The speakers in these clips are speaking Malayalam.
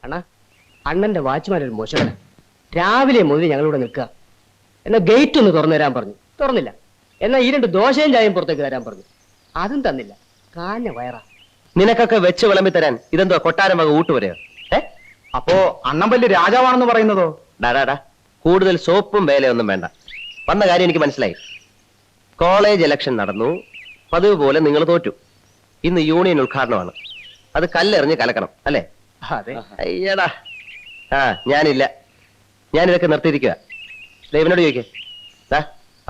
അണ്ണാ, അണ്ണന്റെ വാച്ച്മാൻ ഒരു മോശം. രാവിലെ മുതൽ ഞങ്ങളിവിടെ നിൽക്കുക. എന്നാ ഗേറ്റ് ഒന്ന് തുറന്നു തരാൻ പറഞ്ഞു, തുറന്നില്ല. എന്നാ ഈ 2 ദോശയും ചായയും പുറത്തേക്ക് തരാൻ പറഞ്ഞു, അതും തന്നില്ല. കാഞ്ഞ വയറാ. നിനക്കൊക്കെ വെച്ച് വിളമ്പി തരാൻ ഇതെന്തോ കൊട്ടാരം വക ഊട്ടുവരെയോ? അപ്പോ അണ്ണൻ വലിയ രാജാവാണെന്ന് പറയുന്നതോ? ഡാടാ, കൂടുതൽ സോപ്പും വേലയൊന്നും വേണ്ട. വന്ന കാര്യം എനിക്ക് മനസ്സിലായി. കോളേജ് ഇലക്ഷൻ നടന്നു, പതിവ് പോലെ നിങ്ങൾ തോറ്റു. ഇന്ന് യൂണിയൻ ഉദ്ഘാടനമാണ്. അത് കല്ലെറിഞ്ഞ് കലക്കണം അല്ലേ? അതെ. അയ്യടാ, ഞാനില്ല. ഞാനിതൊക്കെ നിർത്തിയിരിക്കുക. ദൈവനോട് ചോദിക്കേ.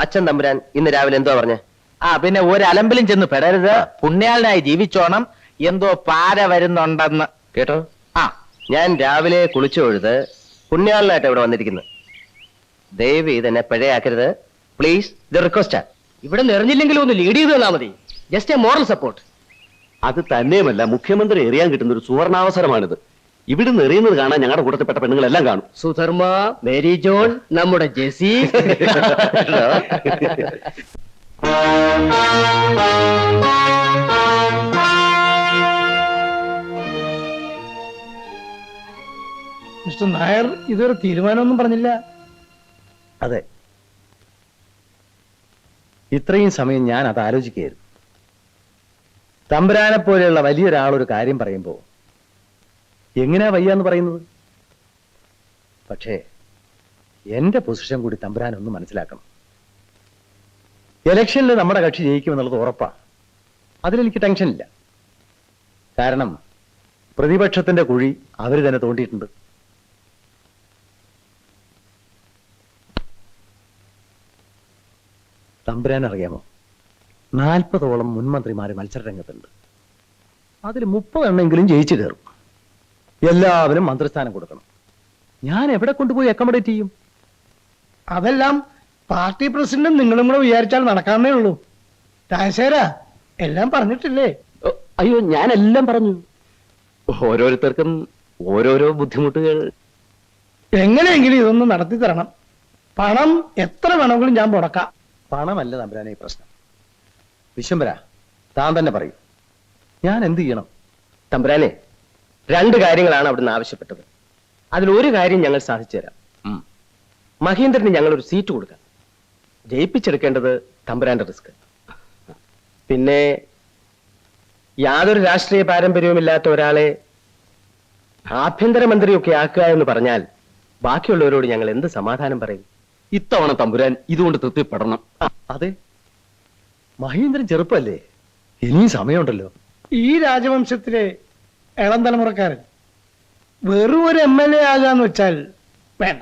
അച്ഛൻ തമ്പുരാൻ ഇന്ന് രാവിലെ എന്തോ പറഞ്ഞേ? പിന്നെ ഒരു അലമ്പിലും ചെന്ന് പെടരുത്, പുണ്യാളനായി ജീവിച്ചോണം, എന്തോ പാര വരുന്നുണ്ടെന്ന് കേട്ടോ? ഞാൻ രാവിലെ കുളിച്ചു തൊഴുത് പുണ്യാളനായിട്ട് ഇവിടെ വന്നിരിക്കുന്നത്. ദയവ് ഇതെന്നെ പിഴയാക്കരുത് പ്ലീസ്. ഇത് റിക്വസ്റ്റാ. ഇവിടെ നിറഞ്ഞില്ലെങ്കിലും ഒന്ന് ലീഡ് ചെയ്ത് തന്നാ മതി. Just A moral support. അത് തന്നെയുമല്ല, മുഖ്യമന്ത്രി എറിയാൻ കിട്ടുന്ന ഒരു സുവർണാവസരമാണിത്. ഇവിടുന്ന് എറിയുന്നത് കാണാൻ ഞങ്ങളുടെ കൂട്ടത്തിൽപ്പെട്ട പെണ്ണുങ്ങളെല്ലാം കാണും. സുധർമ്മ, മേരി ജോൺ, നമ്മുടെ ജെസി. മിസ്റ്റർ നായർ ഇതൊരു തീരുമാനമൊന്നും പറഞ്ഞില്ല. അതെ, ഇത്രയും സമയം ഞാൻ അത് ആലോചിക്കുകയായിരുന്നു. തമ്പുരാനെ പോലെയുള്ള വലിയൊരാളൊരു കാര്യം പറയുമ്പോ എങ്ങനെയാ വയ്യാന്ന് പറയുന്നത്? പക്ഷേ എന്റെ പൊസിഷൻ കൂടി തമ്പുരാനൊന്ന് മനസ്സിലാക്കണം. ഇലക്ഷനിൽ നമ്മുടെ കക്ഷി ജയിക്കുമെന്നുള്ളത് ഉറപ്പാ. അതിലെനിക്ക് ടെൻഷനില്ല. കാരണം പ്രതിപക്ഷത്തിന്റെ കുഴി അവര് തന്നെ തോണ്ടിയിട്ടുണ്ട്. തമ്പുരാൻ അറിയാമോ, 40ഓളം മുൻമന്ത്രിമാര് മത്സരരംഗത്തുണ്ട്. അതിൽ 30 എണ്ണമെങ്കിലും ജയിച്ചു കയറും. എല്ലാവരും മന്ത്രിസ്ഥാനം കൊടുക്കണം. ഞാൻ എവിടെ കൊണ്ടുപോയി അക്കോമഡേറ്റ് ചെയ്യും? അതെല്ലാം പാർട്ടി പ്രസിഡന്റും നിങ്ങളും കൂടെ വിചാരിച്ചാൽ നടക്കാന്നേ ഉള്ളൂ. രാജശേഖര, എല്ലാം പറഞ്ഞിട്ടില്ലേ? അയ്യോ, ഞാനെല്ലാം പറഞ്ഞു. ഓരോരുത്തർക്കും ഓരോരോ ബുദ്ധിമുട്ടുകൾ. എങ്ങനെയെങ്കിലും ഇതൊന്നും നടത്തി തരണം. പണം എത്ര വേണമെങ്കിലും ഞാൻ മുടക്കാം. പണമല്ല തമ്പുരാനെ ഈ പ്രശ്നം. വിശ്വംഭര, താൻ തന്നെ പറയും, ഞാൻ എന്ത് ചെയ്യണം? തമ്പുരാനെ, 2 കാര്യങ്ങളാണ് അവിടുന്ന് ആവശ്യപ്പെട്ടത്. അതിലൊരു കാര്യം ഞങ്ങൾ സാധിച്ചു തരാം. മഹീന്ദ്രന് ഞങ്ങളൊരു സീറ്റ് കൊടുക്കാം. ജയിപ്പിച്ചെടുക്കേണ്ടത് തമ്പുരാന്റെ റിസ്ക്. പിന്നെ യാതൊരു രാഷ്ട്രീയ പാരമ്പര്യവുമില്ലാത്ത ഒരാളെ ആഭ്യന്തരമന്ത്രിയൊക്കെ ആക്കുക എന്ന് പറഞ്ഞാൽ ബാക്കിയുള്ളവരോട് ഞങ്ങൾ എന്ത് സമാധാനം പറയും? ഇത്തവണ തമ്പുരാൻ ഇതുകൊണ്ട് തൃപ്തിപ്പെടണം. അതെ, മഹീന്ദ്രൻ ചെറുപ്പല്ലേ, ഇനിയും സമയമുണ്ടല്ലോ. ഈ രാജവംശത്തിലെ ഇളം തലമുറക്കാരൻ വെറും ഒരു MLA ആകാന്ന് വെച്ചാൽ വേണ്ട,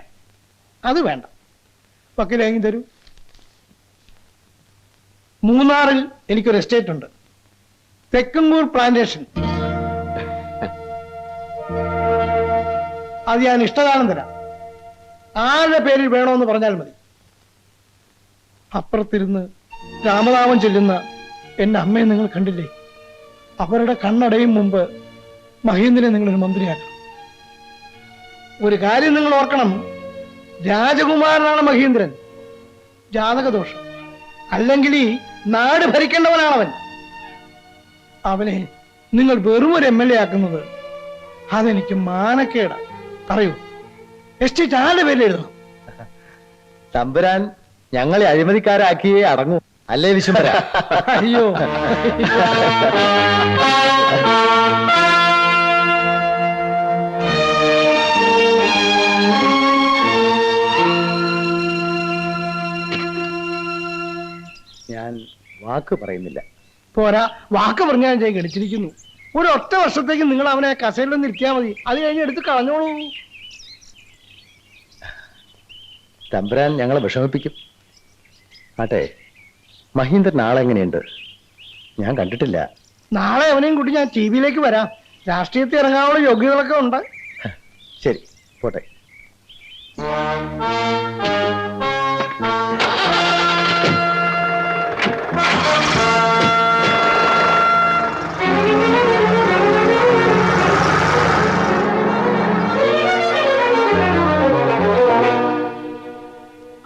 അത് വേണ്ട. വക്കീലേങ്ങി തരൂ. മൂന്നാറിൽ എനിക്കൊരു എസ്റ്റേറ്റ് ഉണ്ട്, തെക്കമ്പൂർ പ്ലാന്റേഷൻ. അത് ഞാൻ ഇഷ്ടദാനം തരാം. ആരുടെ പേരിൽ വേണമെന്ന് പറഞ്ഞാൽ മതി. അപ്പുറത്തിരുന്ന് രാമനാമം ചൊല്ലുന്ന എന്റെ അമ്മയെ നിങ്ങൾ കണ്ടില്ലേ? അവരുടെ കണ്ണടയും മുമ്പ് മഹീന്ദ്രനെ നിങ്ങളൊരു മന്ത്രിയാക്കണം. ഒരു കാര്യം നിങ്ങൾ ഓർക്കണം, രാജകുമാരനാണ് മഹീന്ദ്രൻ. ജാതകദോഷം, അല്ലെങ്കിൽ ഈ നാട് ഭരിക്കേണ്ടവനാണവൻ. അവനെ നിങ്ങൾ വെറും ഒരു MLA ആക്കുന്നത് അതെനിക്ക് മാനക്കേടാ. പറയൂ, എസ്റ്റേറ്റ് ആരുടെ പേരിൽ എഴുതണം? തമ്പുരാൻ ഞങ്ങളെ അഴിമതിക്കാരാക്കിയേ അടങ്ങൂ, അല്ലേ വിശ്വംഭര? അയ്യോ, ഞാൻ വാക്ക് പറയുന്നില്ല. പോരാ, വാക്ക് പറഞ്ഞാൽ ഞാൻ ഗണിച്ചിരിക്കുന്നു. ഒരു ഒറ്റ വർഷത്തേക്ക് നിങ്ങൾ അവനെ കസേരയിലൊന്നും ഇരുത്തിയാൽ മതി. അത് കഴിഞ്ഞ് എടുത്ത് കളഞ്ഞോളൂ. തമ്പുരാൻ ഞങ്ങളെ വിഷമിപ്പിക്കും. ആട്ടെ, മഹീന്ദ്രൻ ആളെങ്ങനെയുണ്ട്? ഞാൻ കണ്ടിട്ടില്ല. നാളെ അവനെയും കൂട്ടി ഞാൻ TV-യിലേക്ക് വരാം. രാഷ്ട്രീയത്തിൽ ഇറങ്ങാനുള്ള യോഗ്യതകളൊക്കെ ഉണ്ട്. ശരി, പോട്ടെ.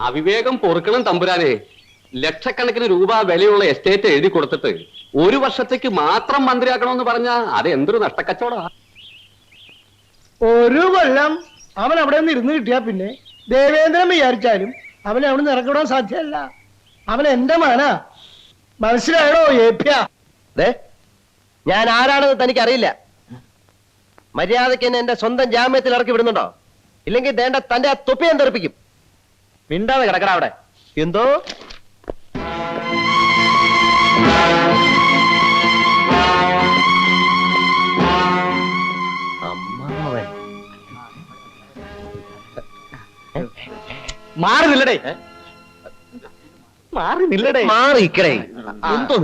അവിവേകം പൊറുക്കണം തമ്പുരാനെ. ലക്ഷക്കണക്കിന് രൂപ വിലയുള്ള എസ്റ്റേറ്റ് എഴുതി കൊടുത്തിട്ട് 1 വർഷത്തേക്ക് മാത്രം മന്ത്രിയാക്കണമെന്ന് പറഞ്ഞാ അത് എന്തൊരു നഷ്ടക്കച്ചവടാ. ഒരു കൊല്ലം അവൻ അവിടെ നിന്ന് ഇരുന്ന് കിട്ടിയാ പിന്നെ ദേവേന്ദ്രൻ വിചാരിച്ചാലും അവനെ അവിടെ നിന്ന് ഇറക്കിവിടാൻ സാധ്യമല്ല. അവൻ എന്റെ മകനാ, മനസ്സിലായോ ഏപ്യ? ദേ, ഞാൻ ആരാണെന്ന് തനിക്ക് അറിയില്ല. മര്യാദയ്ക്ക് എന്നെ എന്റെ സ്വന്തം ജാമ്യത്തിൽ ഇറക്കി വിടുന്നുണ്ടോ? ഇല്ലെങ്കിൽ ദേണ്ട തന്റെ ആ തൊപ്പി ഞാൻ തെറിപ്പിക്കും. മിണ്ടാതെ കിടക്കട അവിടെ. എന്തോ അമ്മാവൻ മാറി നില്ലടേ, മാറി നില്ലടേ. മാറിക്കടേ. എന്തോ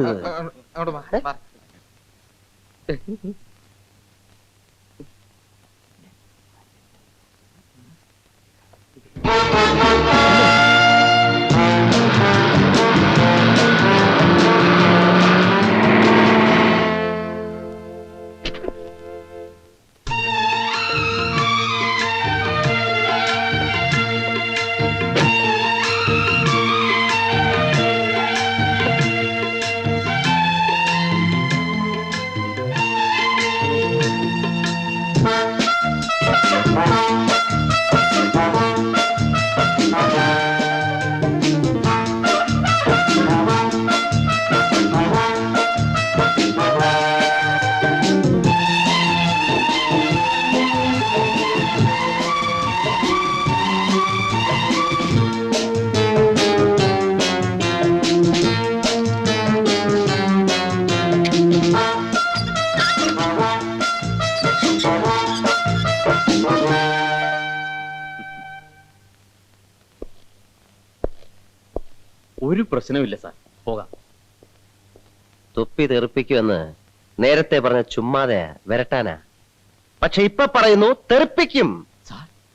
ഒരു പ്രശ്നമില്ല സാർ, പോകാം. തൊപ്പി തെറിപ്പിക്കുമെന്ന് നേരത്തെ പറഞ്ഞ ചുമ്മാതെ വരട്ടാനാ. പക്ഷെ ഇപ്പൊ പറയുന്നു തെറിപ്പിക്കും.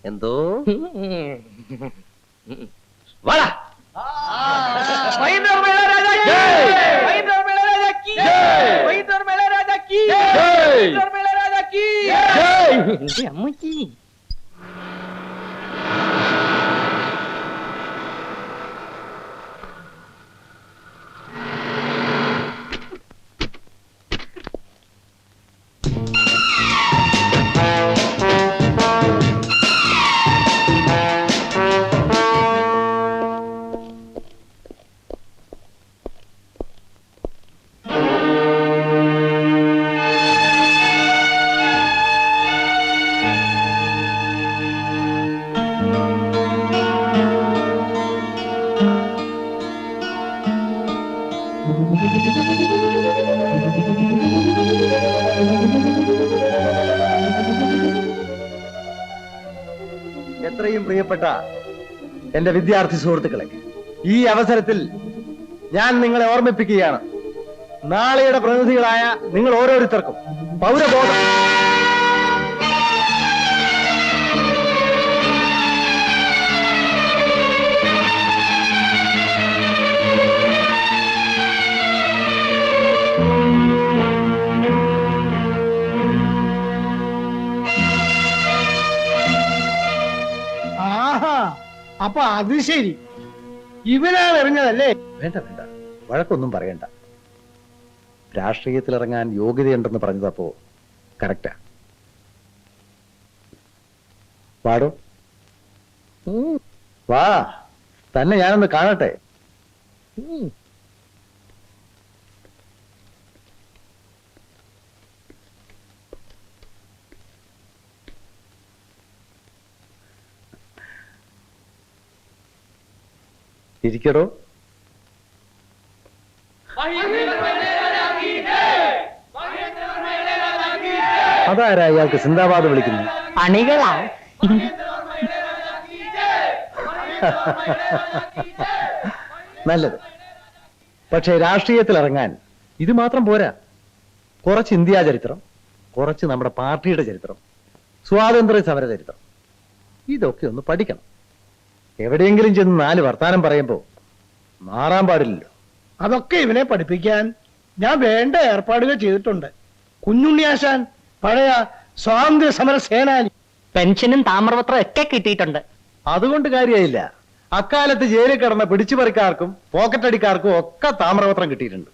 എന്തോ വാടാ. അമ്മച്ചി എത്രയും പ്രിയപ്പെട്ട എന്റെ വിദ്യാർത്ഥി സുഹൃത്തുക്കളെ, ഈ അവസരത്തിൽ ഞാൻ നിങ്ങളെ ഓർമ്മിപ്പിക്കുകയാണ്, നാളെയുടെ പ്രതിനിധികളായ നിങ്ങൾ ഓരോരുത്തർക്കും പൗരബോധം ആഹാ, അപ്പൊ അത് ശരി, ഇവനാണ് എറിഞ്ഞതല്ലേ? വേണ്ട വേണ്ട, വഴക്കൊന്നും പറയണ്ട. രാഷ്ട്രീയത്തിലിറങ്ങാൻ യോഗ്യതയുണ്ടെന്ന് പറഞ്ഞതപ്പോ കറക്റ്റാ. പാടോ, വാ, തന്നെ ഞാനൊന്ന് കാണട്ടെ. ഇരിക്കടോ. അതാരാ ഇയാൾക്ക് സിന്ദാബാദ് വിളിക്കുന്നു? അണികളാ. നല്ലത്. പക്ഷേ രാഷ്ട്രീയത്തിൽ ഇറങ്ങാൻ ഇത് മാത്രം പോരാ. കുറച്ച് ഇന്ത്യാ ചരിത്രം, കുറച്ച് നമ്മുടെ പാർട്ടിയുടെ ചരിത്രം, സ്വാതന്ത്ര്യ സമര ചരിത്രം, ഇതൊക്കെ ഒന്ന് പഠിക്കണം. എവിടെയെങ്കിലും ചെന്ന് 4 വർത്താനം പറയുമ്പോ മാറാൻ പാടില്ലല്ലോ. അതൊക്കെ ഇവനെ പഠിപ്പിക്കാൻ ഞാൻ വേണ്ട ഏർപ്പാടുകൾ ചെയ്തിട്ടുണ്ട്. കുഞ്ഞുണ്ണിയാശാൻ പഴയ സ്വാതന്ത്ര്യ സമര സേനാനി, പെൻഷനും താമ്രപത്രം ഒക്കെ കിട്ടിയിട്ടുണ്ട്. അതുകൊണ്ട് കാര്യമായില്ല. അക്കാലത്ത് ജയിലിൽ കിടന്ന പിടിച്ചുപറിക്കാർക്കും പോക്കറ്റടിക്കാർക്കും ഒക്കെ താമ്രപത്രം കിട്ടിയിട്ടുണ്ട്.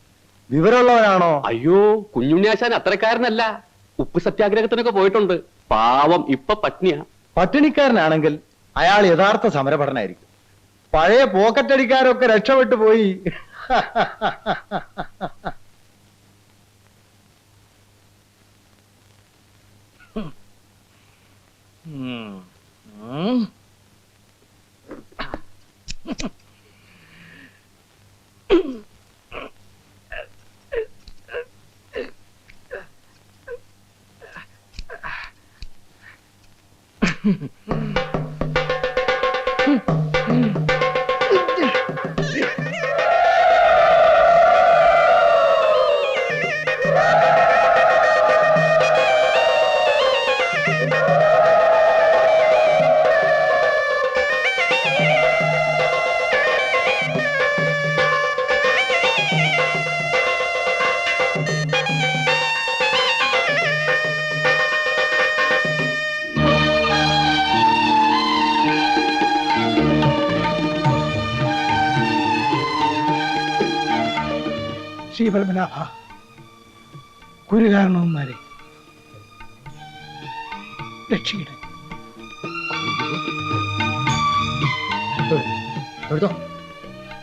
വിവരമുള്ളവനാണോ? അയ്യോ, കുഞ്ഞുണ്ണിയാശാൻ അത്രക്കാരനല്ല. ഉപ്പ് സത്യാഗ്രഹത്തിനൊക്കെ പോയിട്ടുണ്ട്. പാവം ഇപ്പൊ പട്നിയാ. പട്ടിണിക്കാരനാണെങ്കിൽ അയാൾ യഥാർത്ഥ സമരഭടനായിരിക്കും. പഴയ പോക്കറ്റടിക്കാരൊക്കെ രക്ഷപ്പെട്ടു പോയി. ശ്രീപത്മനാഭ, കുരുകാരണവന്മാരെ രക്ഷിക്കണേ.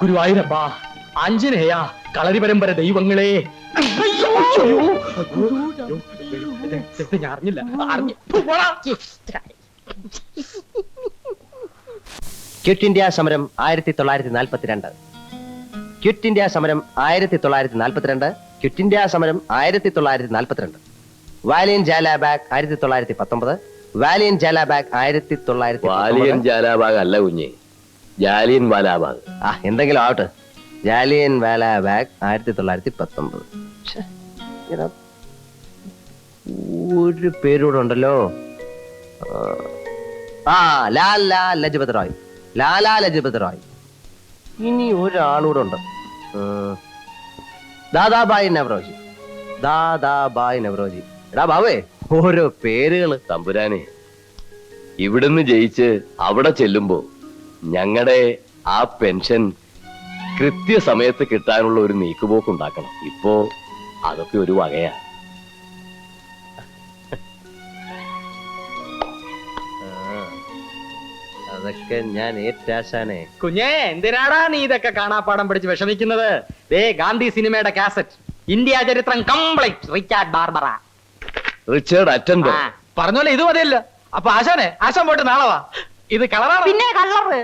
ഗുരുവായൂരപ്പ, ആഞ്ജനേയ, കളരി പരമ്പര ദൈവങ്ങളെ. ഞാൻ അറിഞ്ഞില്ല. ക്വിറ്റ് ഇന്ത്യ സമരം 1942. ക്വിറ്റ് ഇന്ത്യ സമരം 1942. ക്വിറ്റ് ഇന്ത്യ സമരം 1942. വാലിയൻ ജാലാബാഗ് 1919. വാലിയൻ ജാലാബാഗ് 1919. വാലിയൻ ജാലാബാഗ് അല്ല കുഞ്ഞെ, ജാലിയൻ വാലാബാഗ്. ആ എന്തെങ്കിലും ആവട്ടെ. ജാലിയൻ വാലാബാഗ് 1919. ഛെ, ഇതാ ഒരു പേരൂടെ ഉണ്ടല്ലോ. ആ ലാലാ ലജ്പത് റായ്. ലാലാ ലജ്പത് റായ്. ഇനി ഒരാളൂടെ ഉണ്ട്. ദാദാബായ് നവറോജി. ദാദാബായ് നവറോജി. എടാ ബാവേ, ഓരോ പേരുകള്. തമ്പുരാനെ, ഇവിടുന്ന് ജയിച്ച് അവിടെ ചെല്ലുമ്പോ ഞങ്ങളുടെ ആ പെൻഷൻ കൃത്യസമയത്ത് കിട്ടാനുള്ള ഒരു നീക്കുപോക്ക് ഉണ്ടാക്കണം. ഇപ്പോ അതൊക്കെ ഒരു വകയാ. അതൊക്കെ ഞാൻ ഏറ്റാശാനെ. കുഞ്ഞേ, എന്തിനാടാ നീ ഇതൊക്കെ കാണാപ്പാടം പഠിച്ച് വിഷമിക്കുന്നത്? ദേ ഗാന്ധി സിനിമയുടെ കാസറ്റ്, ഇന്ത്യ ചരിത്രം കംപ്ലീറ്റ്, റിച്ചാർഡ് ബാർബറ. റിച്ചാർഡ് അറ്റൻബർ. പറഞ്ഞോലെ ഇത് മതിയല്ലോ. അപ്പൊ ആശാൻ പോയിട്ട് നാളെ വാ. ഇത് കളറാണ്. പിന്നെ കളറ്